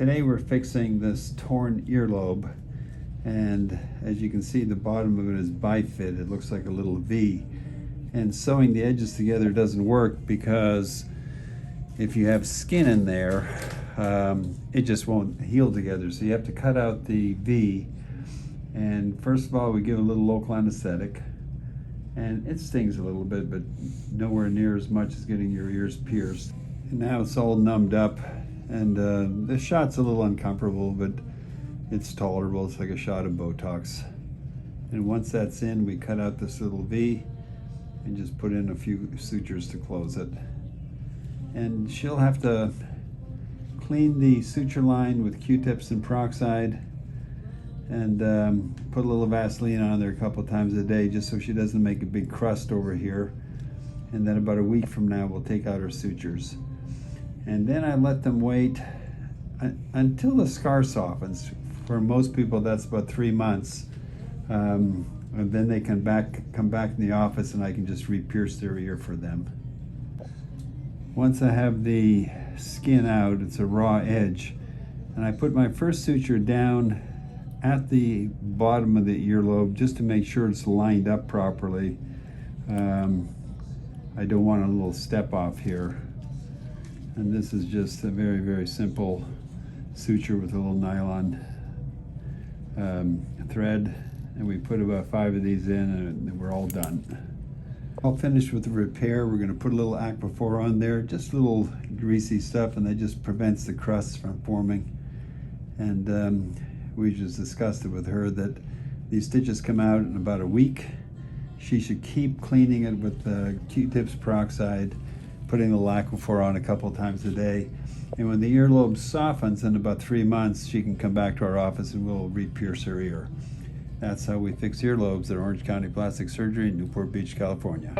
Today we're fixing this torn earlobe, and as you can see, the bottom of it is bifid. It looks like a little V, and sewing the edges together doesn't work because if you have skin in there, it just won't heal together. So you have to cut out the V, and first of all we give a little local anesthetic, and it stings a little bit, but nowhere near as much as getting your ears pierced. And now it's all numbed up, and the shot's a little uncomfortable, but it's tolerable. It's like a shot of Botox. And once that's in, we cut out this little V and just put in a few sutures to close it. And she'll have to clean the suture line with Q-tips and peroxide, and put a little Vaseline on there a couple times a day just so she doesn't make a big crust over here. And then about a week from now we'll take out her sutures. And then I let them wait until the scar softens. For most people that's about 3 months. And then they come back in the office and I can just re-pierce their ear for them. Once I have the skin out, it's a raw edge, and I put my first suture down at the bottom of the earlobe just to make sure it's lined up properly. I don't want a little step off here. And this is just a very, very simple suture with a little nylon thread, and we put about 5 of these in and we're all done. All finished with the repair. We're going to put a little AQUAPHOR on there, just a little greasy stuff, and that just prevents the crusts from forming. And we just discussed it with her that these stitches come out in about a week. She should keep cleaning it with the Q-tips, peroxide, putting the AQUAPHOR on a couple times a day. And when the earlobe softens in about 3 months, she can come back to our office and we'll re-pierce her ear. That's how we fix earlobes at Orange County Plastic Surgery in Newport Beach, California.